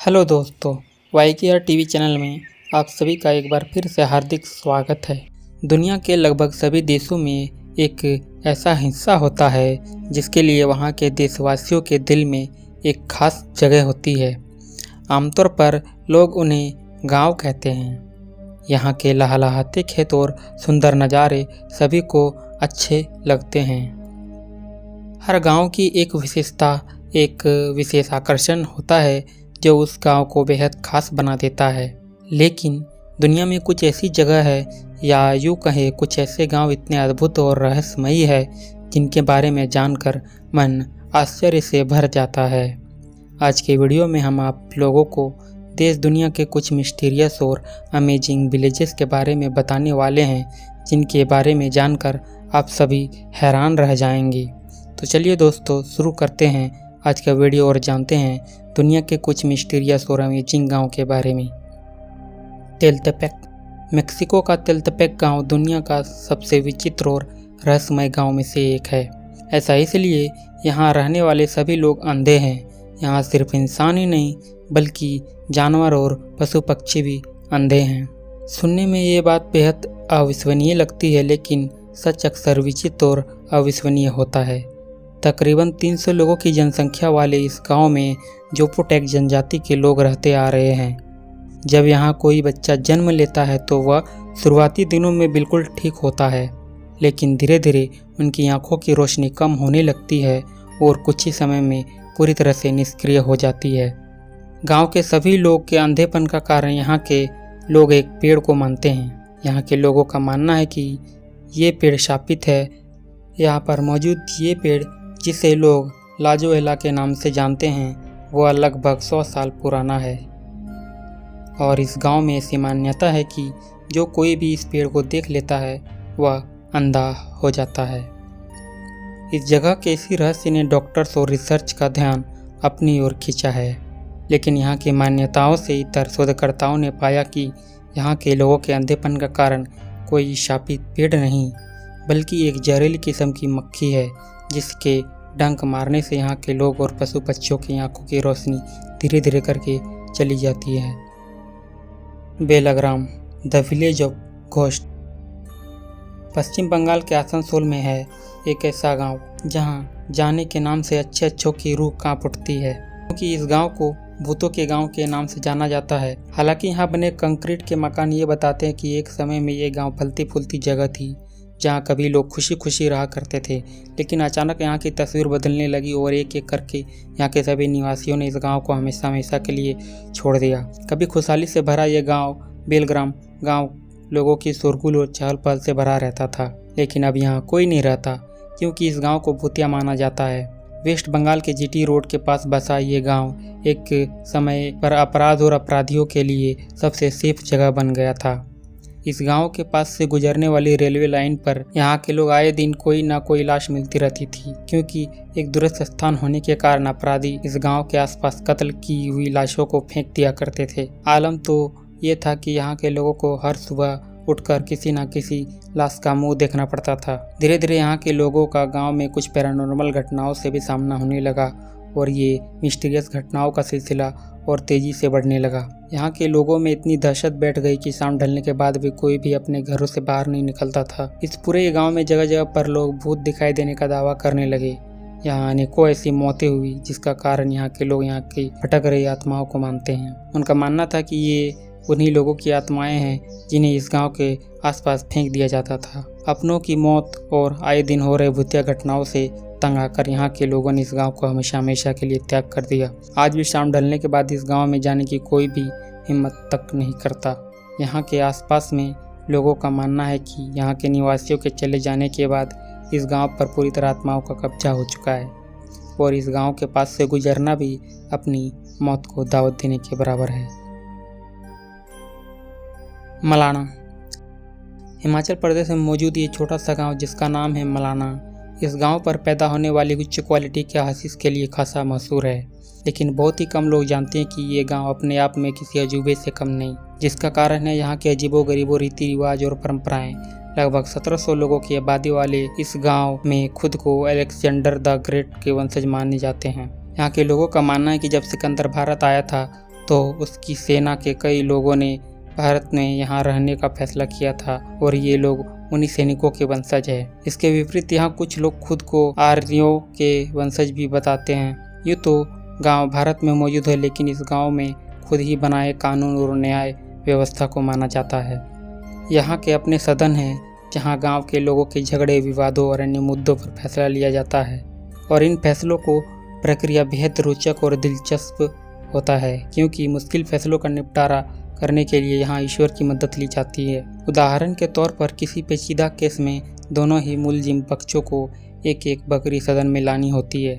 Hello दोस्तों, वाईकेआर TV channel में आप सभी का एक बार फिर से हार्दिक स्वागत है। दुनिया के लगभग सभी देशों में एक ऐसा हिस्सा होता है जिसके लिए वहाँ के देशवासियों के दिल में एक खास जगह होती है। आमतौर पर लोग उन्हें गांव कहते हैं। यहाँ के लहलहाते खेत और सुंदर नज़ारे सभी को अच्छे लगते हैं। हर गांव की एक विशेषता, एक विशेष आकर्षण होता है जो उस गांव को बेहद खास बना देता है। लेकिन दुनिया में कुछ ऐसी जगह है, या यूँ कहे कुछ ऐसे गांव इतने अद्भुत और रहस्यमयी है जिनके बारे में जानकर मन आश्चर्य से भर जाता है। आज के वीडियो में हम आप लोगों को देश दुनिया के कुछ मिस्टीरियस और अमेजिंग विलेजेस के बारे में बताने वाले हैं, जिनके बारे में जानकर आप सभी हैरान रह जाएंगे। तो चलिए दोस्तों, शुरू करते हैं आज का वीडियो और जानते हैं दुनिया के कुछ मिस्टीरियस और अमेजिंग गांव के बारे में। टेल्टेपेक। मेक्सिको का टेल्टेपेक गांव दुनिया का सबसे विचित्र और रहस्यमय गांव में से एक है। ऐसा इसलिए यहाँ रहने वाले सभी लोग अंधे हैं। यहाँ सिर्फ इंसान ही नहीं बल्कि जानवर और पशु पक्षी भी अंधे हैं। सुनने में ये बात बेहद अविश्वसनीय लगती है, लेकिन सच अक्सर विचित्र और अविश्वसनीय होता है। तकरीबन 300 लोगों की जनसंख्या वाले इस गांव में जोपोटेक जनजाति के लोग रहते आ रहे हैं। जब यहाँ कोई बच्चा जन्म लेता है तो वह शुरुआती दिनों में बिल्कुल ठीक होता है, लेकिन धीरे धीरे उनकी आंखों की रोशनी कम होने लगती है और कुछ ही समय में पूरी तरह से निष्क्रिय हो जाती है। गांव के सभी लोग के अंधेपन का कारण यहाँ के लोग एक पेड़ को मानते हैं। यहाँ के लोगों का मानना है कि ये पेड़ शापित है। यहाँ पर मौजूद ये पेड़, जिसे लोग लाजोएला के नाम से जानते हैं, वह लगभग 100 साल पुराना है। और इस गांव में ऐसी मान्यता है कि जो कोई भी इस पेड़ को देख लेता है वह अंधा हो जाता है। इस जगह के इसी रहस्य ने डॉक्टर्स और रिसर्च का ध्यान अपनी ओर खींचा है। लेकिन यहाँ की मान्यताओं से इतर शोधकर्ताओं ने पाया कि यहाँ के लोगों के अंधेपन का कारण कोई शापित पेड़ नहीं, बल्कि एक जहरीली किस्म की मक्खी है, जिसके डंक मारने से यहाँ के लोग और पशु पक्षियों की आंखों की रोशनी धीरे धीरे करके चली जाती है। बेलाग्राम, द विलेज ऑफ घोस्ट। पश्चिम बंगाल के आसनसोल में है एक ऐसा गांव जहां जाने के नाम से अच्छे अच्छों की रूह कांप उठती है, क्योंकि इस गांव को भूतों के गांव के नाम से जाना जाता है। हालांकि यहाँ बने कंक्रीट के मकान ये बताते हैं कि एक समय में ये गांव फलती फूलती जगह थी, जहाँ कभी लोग खुशी खुशी रहा करते थे। लेकिन अचानक यहाँ की तस्वीर बदलने लगी और एक एक करके यहाँ के सभी निवासियों ने इस गांव को हमेशा हमेशा के लिए छोड़ दिया। कभी खुशहाली से भरा यह गांव, बेलग्राम गांव, लोगों की शोरगुल और चहल पहल से भरा रहता था। लेकिन अब यहाँ कोई नहीं रहता, क्योंकि इस गाँव को भूतिया माना जाता है। वेस्ट बंगाल के जीटी रोड के पास बसा ये गाँव एक समय पर अपराध और अपराधियों के लिए सबसे सेफ जगह बन गया था। इस गांव के पास से गुजरने वाली रेलवे लाइन पर यहाँ के लोग आए दिन कोई ना कोई लाश मिलती रहती थी, क्योंकि एक दूरस्थ स्थान होने के कारण अपराधी इस गांव के आसपास कत्ल की हुई लाशों को फेंक दिया करते थे। आलम तो ये था कि यहाँ के लोगों को हर सुबह उठकर किसी न किसी लाश का मुंह देखना पड़ता था। धीरे धीरे यहाँ के लोगों का गाँव में कुछ पैरानॉर्मल घटनाओं से भी सामना होने लगा और ये मिस्टीरियस घटनाओं का सिलसिला और तेजी से बढ़ने लगा। यहाँ के लोगों में इतनी दहशत बैठ गई कि शाम ढलने के बाद भी कोई भी अपने घरों से बाहर नहीं निकलता था। इस पूरे गांव में जगह जगह पर लोग भूत दिखाई देने का दावा करने लगे। यहाँ अनेकों ऐसी मौतें हुई, जिसका कारण यहाँ के लोग यहाँ की भटक रही आत्माओं को मानते हैं। उनका मानना था कि ये उन्हीं लोगों की आत्माएं हैं जिन्हें इस गांव के आसपास फेंक दिया जाता था। अपनों की मौत और आए दिन हो रहे भूतिया घटनाओं से तंग आकर यहाँ के लोगों ने इस गांव को हमेशा हमेशा के लिए त्याग कर दिया। आज भी शाम ढलने के बाद इस गांव में जाने की कोई भी हिम्मत तक नहीं करता। यहाँ के आसपास में लोगों का मानना है कि यहाँ के निवासियों के चले जाने के बाद इस गांव पर पूरी तरह आत्माओं का कब्जा हो चुका है, और इस गांव के पास से गुजरना भी अपनी मौत को दावत देने के बराबर है। मलाना। हिमाचल प्रदेश में मौजूद ये छोटा सा गांव जिसका नाम है मलाना, इस गांव पर पैदा होने वाली उच्च क्वालिटी के हशीश के लिए खासा मशहूर है। लेकिन बहुत ही कम लोग जानते हैं कि ये गांव अपने आप में किसी अजूबे से कम नहीं, जिसका कारण है यहाँ के अजीबो-गरीबो रीति रिवाज और परंपराएं। लगभग 1700 लोगों की आबादी वाले इस गांव में खुद को अलेक्जेंडर द ग्रेट के वंशज माने जाते हैं। यहाँ के लोगों का मानना है कि जब सिकंदर भारत आया था तो उसकी सेना के कई लोगों ने भारत में यहाँ रहने का फैसला किया था और ये लोग उन्हीं सैनिकों के वंशज हैं। इसके विपरीत यहाँ कुछ लोग खुद को आर्यों के वंशज भी बताते हैं। यूँ तो गांव भारत में मौजूद है, लेकिन इस गांव में खुद ही बनाए कानून और न्याय व्यवस्था को माना जाता है। यहाँ के अपने सदन हैं जहाँ गांव के लोगों के झगड़े, विवादों और अन्य मुद्दों पर फैसला लिया जाता है और इन फैसलों को प्रक्रिया बेहद रोचक और दिलचस्प होता है, क्योंकि मुश्किल फैसलों का निपटारा करने के लिए यहाँ ईश्वर की मदद ली जाती है। उदाहरण के तौर पर किसी पेचीदा केस में दोनों ही मुलजिम पक्षों को एक एक बकरी सदन में लानी होती है।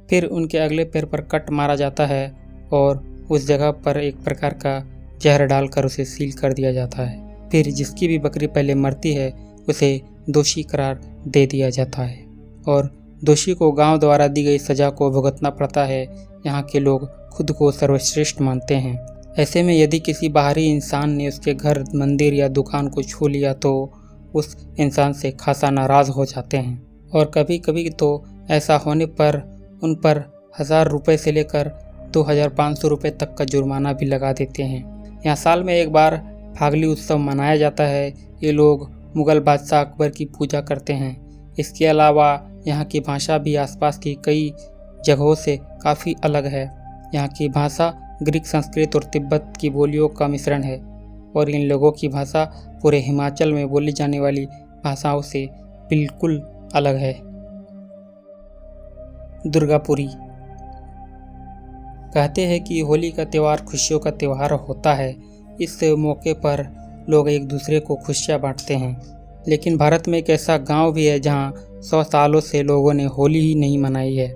फिर उनके अगले पैर पर कट मारा जाता है और उस जगह पर एक प्रकार का जहर डालकर उसे सील कर दिया जाता है। फिर जिसकी भी बकरी पहले मरती है उसे दोषी करार दे दिया जाता है और दोषी को गांव द्वारा दी गई सजा को भुगतना पड़ता है। यहाँ के लोग खुद को सर्वश्रेष्ठ मानते हैं। ऐसे में यदि किसी बाहरी इंसान ने उसके घर, मंदिर या दुकान को छू लिया तो उस इंसान से खासा नाराज़ हो जाते हैं और कभी कभी तो ऐसा होने पर उन पर 1000 रुपये से लेकर 2500 रुपये तक का जुर्माना भी लगा देते हैं। यहाँ साल में एक बार फागली उत्सव मनाया जाता है। ये लोग मुग़ल बादशाह अकबर की पूजा करते हैं। इसके अलावा यहाँ की भाषा भी आसपास की कई जगहों से काफ़ी अलग है। यहाँ की भाषा ग्रीक, संस्कृत और तिब्बत की बोलियों का मिश्रण है और इन लोगों की भाषा पूरे हिमाचल में बोली जाने वाली भाषाओं से बिल्कुल अलग है। दुर्गापुरी। कहते हैं कि होली का त्यौहार खुशियों का त्यौहार होता है। इस मौके पर लोग एक दूसरे को खुशियाँ बांटते हैं। लेकिन भारत में एक ऐसा गांव भी है जहां 100 सालों से लोगों ने होली ही नहीं मनाई है।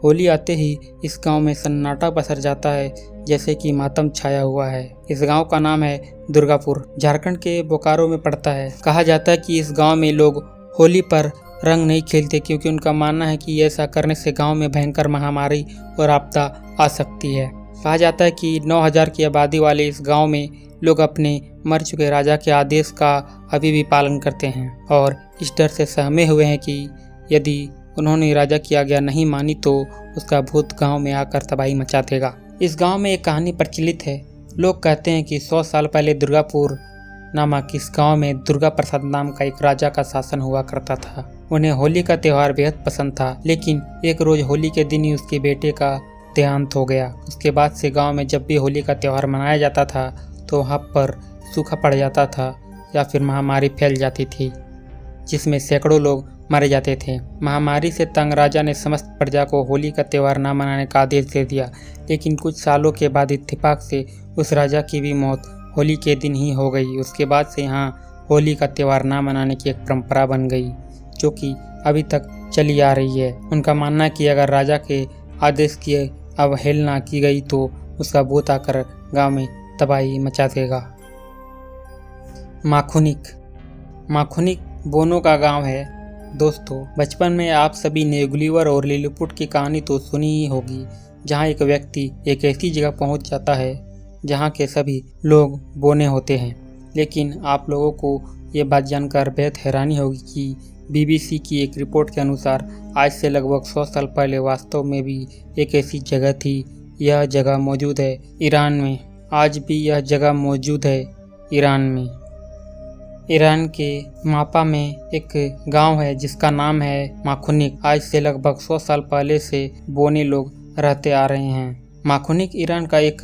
होली आते ही इस गांव में सन्नाटा पसर जाता है, जैसे कि मातम छाया हुआ है। इस गांव का नाम है दुर्गापुर, झारखंड के बोकारो में पड़ता है। कहा जाता है कि इस गांव में लोग होली पर रंग नहीं खेलते क्योंकि उनका मानना है कि ऐसा करने से गांव में भयंकर महामारी और आपदा आ सकती है। कहा जाता है कि 9000 की आबादी वाले इस गांव में लोग अपने मर चुके राजा के आदेश का अभी भी पालन करते हैं और इस डर से सहमे हुए हैं कि यदि उन्होंने राजा की आज्ञा नहीं मानी तो उसका भूत गांव में आकर तबाही मचा देगा। इस गांव में एक कहानी प्रचलित है। लोग कहते हैं कि 100 साल पहले दुर्गापुर नामक इस गांव में दुर्गा प्रसाद नाम का एक राजा का शासन हुआ करता था। उन्हें होली का त्यौहार बेहद पसंद था, लेकिन एक रोज होली के दिन ही उसके बेटे का देहांत हो गया। उसके बाद से गांव में जब भी होली का त्यौहार मनाया जाता था तो वहाँ पर सूखा पड़ जाता था या फिर महामारी फैल जाती थी, जिसमें सैकड़ों लोग मारे जाते थे। महामारी से तंग राजा ने समस्त प्रजा को होली का त्यौहार न मनाने का आदेश दे दिया, लेकिन कुछ सालों के बाद इत्तेफाक से उस राजा की भी मौत होली के दिन ही हो गई। उसके बाद से यहाँ होली का त्यौहार न मनाने की एक परंपरा बन गई, जो कि अभी तक चली आ रही है। उनका मानना है कि अगर राजा के आदेश की अवहेलना की गई तो उसका भूत आकर गाँव में तबाही मचा देगा। माखुनिक बोनो का गांव है। दोस्तों, बचपन में आप सभी ने गुलिवर और लिलीपुट की कहानी तो सुनी ही होगी, जहां एक व्यक्ति एक ऐसी जगह पहुंच जाता है जहां के सभी लोग बोने होते हैं। लेकिन आप लोगों को ये बात जानकर बेहद हैरानी होगी कि BBC की एक रिपोर्ट के अनुसार आज से लगभग 100 साल पहले वास्तव में भी एक ऐसी जगह थी। यह जगह मौजूद है ईरान में। आज भी यह जगह मौजूद है ईरान में। ईरान के मापा में एक गांव है जिसका नाम है माखुनिक। आज से लगभग 100 साल पहले से बोने लोग रहते आ रहे हैं। माखुनिक ईरान का एक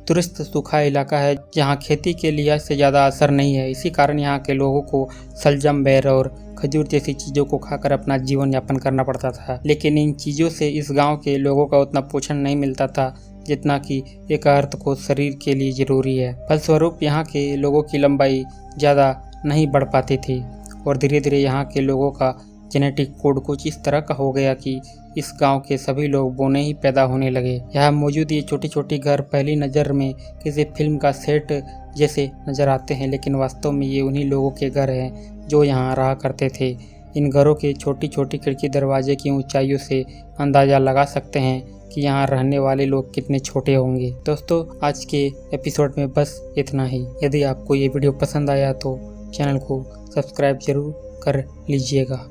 तुरस्त सूखा इलाका है जहां खेती के लिहाज से ज़्यादा असर नहीं है। इसी कारण यहाँ के लोगों को सलजम, बेर और खजूर जैसी चीज़ों को खाकर अपना जीवन यापन करना पड़ता था। लेकिन इन चीज़ों से इस गांव के लोगों का उतना पोषण नहीं मिलता था जितना कि एक अर्थ को शरीर के लिए ज़रूरी है। फलस्वरूप यहाँ के लोगों की लंबाई ज़्यादा नहीं बढ़ पाती थी और धीरे धीरे यहाँ के लोगों का जेनेटिक कोड कुछ इस तरह का हो गया कि इस गांव के सभी लोग बोने ही पैदा होने लगे। यहाँ मौजूद ये छोटी छोटी घर पहली नज़र में किसी फिल्म का सेट जैसे नज़र आते हैं, लेकिन वास्तव में ये उन्हीं लोगों के घर हैं जो यहाँ रहा करते थे। इन घरों के छोटी छोटी खिड़की दरवाजे की ऊंचाइयों से अंदाज़ा लगा सकते हैं कि यहाँ रहने वाले लोग कितने छोटे होंगे। दोस्तों, आज के एपिसोड में बस इतना ही। यदि आपको ये वीडियो पसंद आया तो चैनल को सब्सक्राइब जरूर कर लीजिएगा।